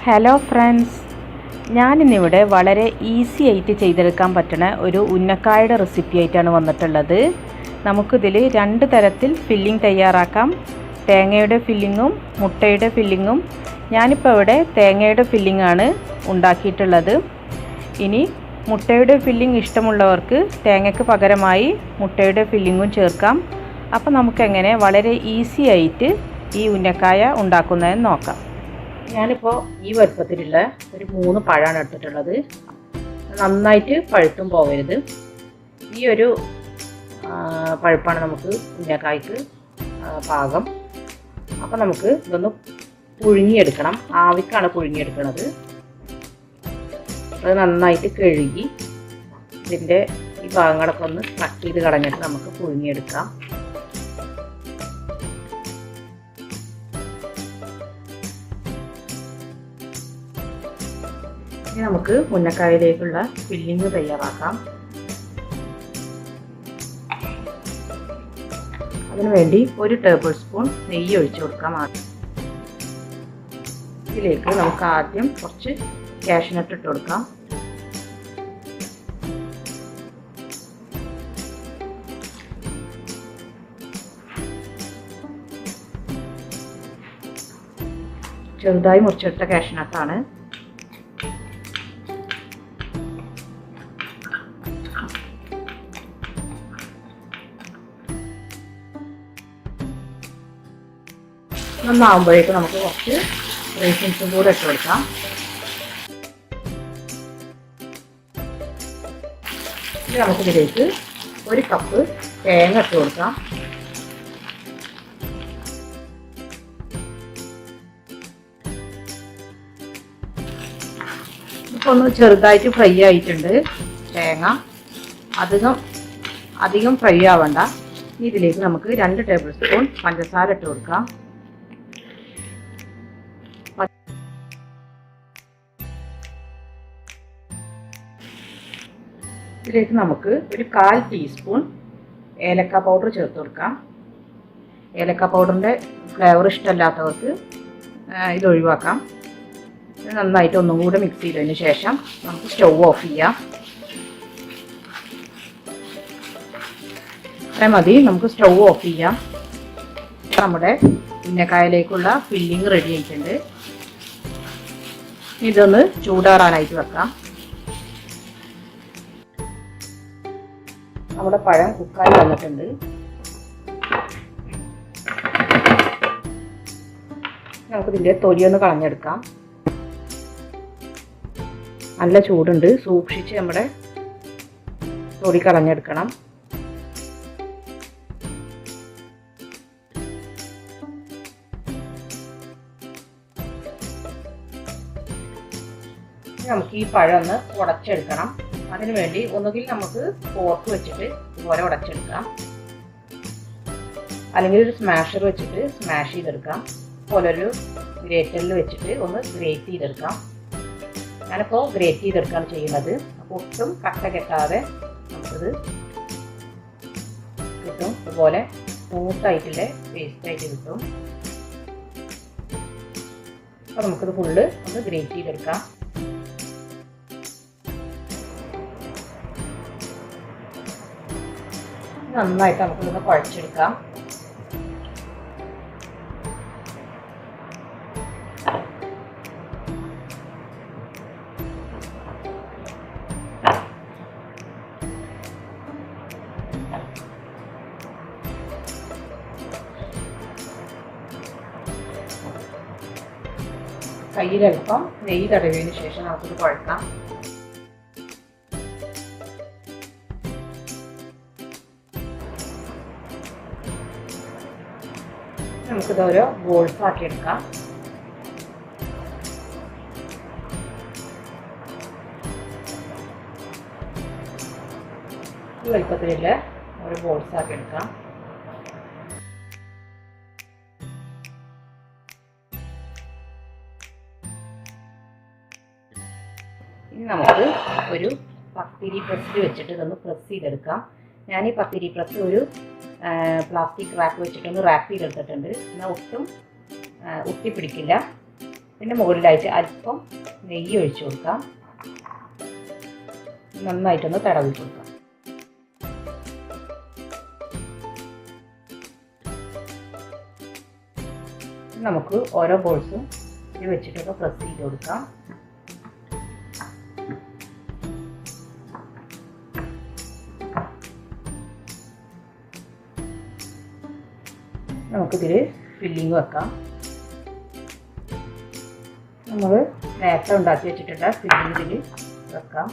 Hello friends, ഞാനിന്നിവിടെ വളരെ easy ആയിട്ട് ചെയ്തെടുക്കാൻ പറ്റുന്ന ഒരു ഉന്നക്കായയുടെ റെസിപ്പി ആയിട്ടാണ് വന്നിട്ടുള്ളത്. നമുക്കിതിൽ രണ്ട് തരത്തിൽ ഫില്ലിംഗ് തയ്യാറാക്കാം. തേങ്ങയുടെ ഫില്ലിങ്ങും മുട്ടയുടെ ഫില്ലിങ്ങും. ഞാനിപ്പോൾ ഇവിടെ തേങ്ങയുടെ ഫില്ലിങ്ങാണ് ഉണ്ടാക്കിയിട്ടുള്ളത്. ഇനി മുട്ടയുടെ ഫില്ലിംഗ് ഇഷ്ടമുള്ളവർക്ക് തേങ്ങയ്ക്ക് പകരമായി മുട്ടയുടെ ഫില്ലിങ്ങും ചേർക്കാം. അപ്പോൾ നമുക്കെങ്ങനെ വളരെ ഈസി ആയിട്ട് ഈ ഉന്നക്കായ ഉണ്ടാക്കുന്നതെന്ന് നോക്കാം. ഞാനിപ്പോൾ ഈ വലുപ്പത്തിലുള്ള ഒരു 3 പഴമാണ് എടുത്തിട്ടുള്ളത്. നന്നായിട്ട് പഴുത്തും പോകരുത്. ഈ ഒരു പഴുപ്പാണ് നമുക്ക് ഉന്നക്കായ്ക്ക് പാകം. അപ്പോൾ നമുക്ക് ഇതൊന്ന് പുഴുങ്ങിയെടുക്കണം. ആവിക്കാണ് പുഴുങ്ങിയെടുക്കുന്നത്. അത് നന്നായിട്ട് കഴുകി ഇതിൻ്റെ ഈ ഭാഗങ്ങളൊക്കെ ഒന്ന് കട്ട് ചെയ്ത് കളഞ്ഞിട്ട് നമുക്ക് പുഴുങ്ങിയെടുക്കാം. ഇനി നമുക്ക് ഉന്നക്കായയിലേക്കുള്ള ഫില്ലിങ് തയ്യാറാക്കാം. അതിനുവേണ്ടി 1 ടേബിൾ സ്പൂൺ നെയ്യ് ഒഴിച്ചു കൊടുക്കാം. ഇതിലേക്ക് നമുക്ക് ആദ്യം കുറച്ച് കാഷ്യൂനട്ട് ഇട്ട് കൊടുക്കാം. ചെറുതായി മുറിച്ചെടുത്ത കാഷ്യൂനട്ടാണ്. ഒന്നാകുമ്പോഴേക്കും നമുക്ക് കുറച്ച് റൈസിൻസും കൂടെ ഇട്ട് കൊടുക്കാം. ഇനി നമുക്കിതിലേക്ക് 1 കപ്പ് തേങ്ങ ഇട്ട് കൊടുക്കാം. ഇപ്പോൾ ഒന്ന് ചെറുതായിട്ട് ഫ്രൈ ആയിട്ടുണ്ട് തേങ്ങ. അധികം ഫ്രൈ ആവണ്ട. ഇതിലേക്ക് നമുക്ക് 2 ടേബിൾ സ്പൂൺ പഞ്ചസാര ഇട്ട് കൊടുക്കാം. ഇതിലേക്ക് നമുക്ക് ഒരു 1/4 ടീസ്പൂൺ ഏലക്ക പൗഡർ ചേർത്ത് കൊടുക്കാം. ഏലക്ക പൗഡറിൻ്റെ ഫ്ലേവർ ഇഷ്ടമല്ലാത്തവർക്ക് ഇത് ഒഴിവാക്കാം. ഇത് നന്നായിട്ട് ഒന്നും കൂടെ മിക്സ് ചെയ്തതിന് ശേഷം നമുക്ക് സ്റ്റൗ ഓഫ് ചെയ്യാം. അത്രയും മതി. നമുക്ക് സ്റ്റൗ ഓഫ് ചെയ്യാം. നമ്മുടെ ഉന്നക്കായയിലേക്കുള്ള ഫില്ലിങ് റെഡി ആയിട്ടുണ്ട്. ഇതൊന്ന് ചൂടാറാനായിട്ട് വെക്കാം. നമ്മുടെ പഴം കുക്കായി വന്നിട്ടുണ്ട്. നമുക്കിതിൻ്റെ തൊലിയൊന്ന് കളഞ്ഞെടുക്കാം. നല്ല ചൂടുണ്ട്. സൂക്ഷിച്ച് നമ്മുടെ തൊലി കളഞ്ഞെടുക്കണം. നമുക്ക് ഈ പഴം ഒന്ന് ഉടച്ചെടുക്കണം. അതിനു വേണ്ടി ഒന്നുകിൽ നമുക്ക് ഫോർക്ക് വെച്ചിട്ട് ഇതുപോലെ ഉടച്ചെടുക്കാം, അല്ലെങ്കിൽ ഒരു സ്മാഷർ വെച്ചിട്ട് സ്മാഷ് ചെയ്തെടുക്കാം. അതുപോലെ ഒരു ഗ്രേറ്ററിൽ വെച്ചിട്ട് ഒന്ന് ഗ്രേറ്റ് ചെയ്തെടുക്കാം. ഞാനിപ്പോൾ ഗ്രേറ്റ് ചെയ്തെടുക്കുകയാണ് ചെയ്യുന്നത്. അപ്പോൾ ഒട്ടും കട്ട കെട്ടാതെ നമുക്കിത് കിട്ടും. അതുപോലെ സ്മൂത്തായിട്ടുള്ള പേസ്റ്റായിട്ട് കിട്ടും. അപ്പോൾ നമുക്കിത് ഫുള്ള് ഒന്ന് ഗ്രേറ്റ് ചെയ്തെടുക്കാം. നന്നായിട്ട് നമുക്കിതൊന്ന് കുഴച്ചെടുക്കാം. കയ്യിലൽപ്പം നെയ്യ് തടവിയതിന് ശേഷം നമുക്കിത് കുഴക്കാം. നമുക്കിത് ഓരോ ബോൾസ് ആക്കി എടുക്കാം. ഈ വലുപ്പത്തിലുള്ള ഓരോ ബോൾസ് ആക്കി എടുക്കാം. ഇനി നമുക്ക് ഒരു പത്തിരി പ്രസ്സിൽ വെച്ചിട്ട് ഇതൊന്ന് പ്രസ് ചെയ്തെടുക്കാം. ഞാൻ ഈ പത്തിരി പ്രസ് ഒരു പ്ലാസ്റ്റിക് റാപ്പ് വെച്ചിട്ടൊന്ന് റാപ്പ് ചെയ്തെടുത്തിട്ടുണ്ട്. എന്നാൽ ഒട്ടും ഒട്ടിപ്പിടിക്കില്ല. പിന്നെ മുകളിലായിട്ട് അല്പം നെയ്യ് ഒഴിച്ചു കൊടുക്കാം. നന്നായിട്ടൊന്ന് തടവി കൊടുക്കാം. നമുക്ക് ഓരോ ബോൾസും ഇത് വെച്ചിട്ടൊക്കെ പ്രസ് ചെയ്ത് കൊടുക്കാം. നമുക്കിതിൽ ഫില്ലിങ് വെക്കാം. നമ്മൾ നേരത്തെ ഉണ്ടാക്കി വെച്ചിട്ടുള്ള ഫില്ലിങ് ഇതിൽ വെക്കാം.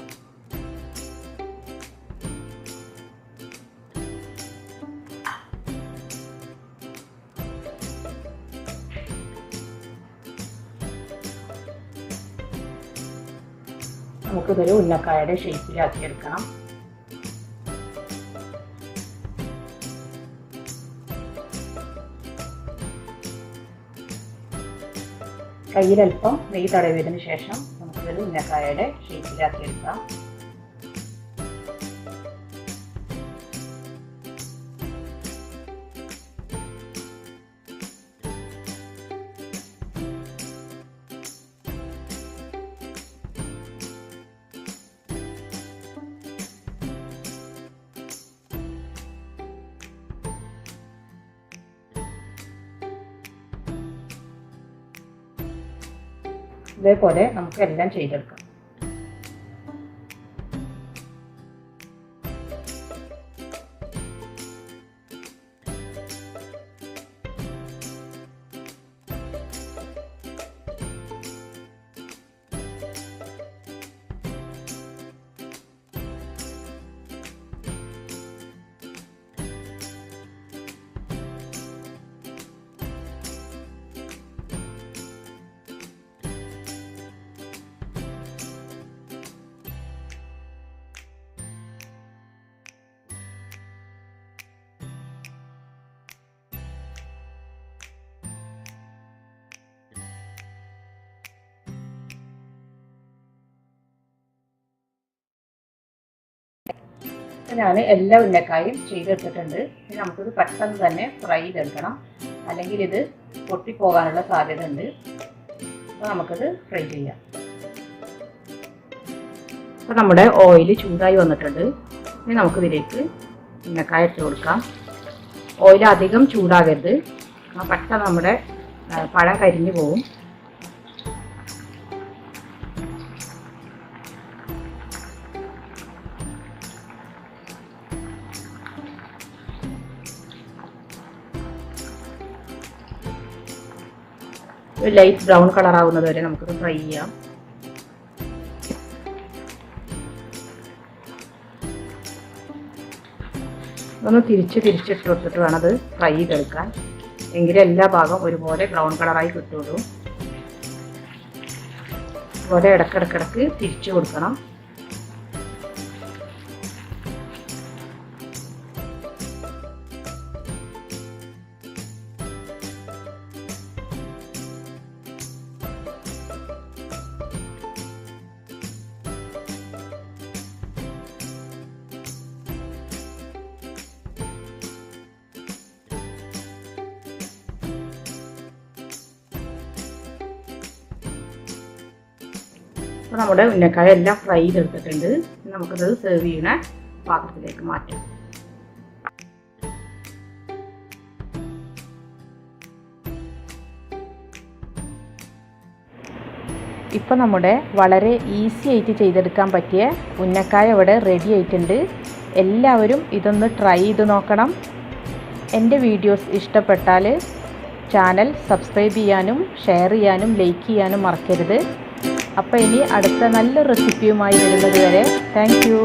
നമുക്കിതൊരു ഉന്നക്കായയുടെ ഷേപ്പിലാക്കിയെടുക്കണം. കയ്യിലൽപ്പം നെയ്യ് തടവിയതിന് ശേഷം നമുക്കിതൊരു ഉന്നക്കായയുടെ ഷേപ്പിലാക്കിയെടുക്കാം. ഇതേപോലെ നമുക്ക് എല്ലാം ചെയ്തെടുക്കാം. ഞാൻ എല്ലാ ഉന്നക്കായും ചെയ്തെടുത്തിട്ടുണ്ട്. ഇനി നമുക്കിത് പെട്ടെന്ന് തന്നെ ഫ്രൈ ചെയ്തെടുക്കണം, അല്ലെങ്കിൽ ഇത് പൊട്ടിപ്പോകാനുള്ള സാധ്യത ഉണ്ട്. അപ്പോൾ നമുക്കിത് ഫ്രൈ ചെയ്യാം. അപ്പോൾ നമ്മുടെ ഓയിൽ ചൂടായി വന്നിട്ടുണ്ട്. ഇനി നമുക്കിതിലേക്ക് ഉന്നക്കായ ഇട്ട് കൊടുക്കാം. ഓയിൽ അധികം ചൂടാകരുത്, പെട്ടെന്ന് നമ്മുടെ പഴം കരിഞ്ഞു പോകും. ലൈറ്റ് ബ്രൗൺ കളർ ആവുന്നത് വരെ നമുക്കിത് ഫ്രൈ ചെയ്യാം. ഒന്ന് തിരിച്ചിട്ട് കൊടുത്തിട്ട് വേണം അത് ഫ്രൈ ചെയ്തെടുക്കാൻ, എങ്കിലും എല്ലാ ഭാഗവും ഒരുപോലെ ബ്രൗൺ കളറായി കിട്ടുള്ളൂ. അതുപോലെ ഇടയ്ക്കിടയ്ക്ക് തിരിച്ചു കൊടുക്കണം. അപ്പോൾ നമ്മുടെ ഉന്നക്കായ എല്ലാം ഫ്രൈ ചെയ്തെടുത്തിട്ടുണ്ട്. നമുക്കത് സെർവ് ചെയ്യുന്ന പാത്രത്തിലേക്ക് മാറ്റാം. ഇപ്പോൾ നമ്മുടെ വളരെ ഈസി ആയിട്ട് ചെയ്തെടുക്കാൻ പറ്റിയ ഉന്നക്കായ ഇവിടെ റെഡി ആയിട്ടുണ്ട്. എല്ലാവരും ഇതൊന്ന് ട്രൈ ചെയ്ത് നോക്കണം. എൻ്റെ വീഡിയോസ് ഇഷ്ടപ്പെട്ടാൽ ചാനൽ സബ്സ്ക്രൈബ് ചെയ്യാനും ഷെയർ ചെയ്യാനും ലൈക്ക് ചെയ്യാനും മറക്കരുത്. അപ്പോൾ ഇനി അടുത്ത നല്ല റെസിപ്പിയുമായി വരുന്നത് വരെ താങ്ക് യു.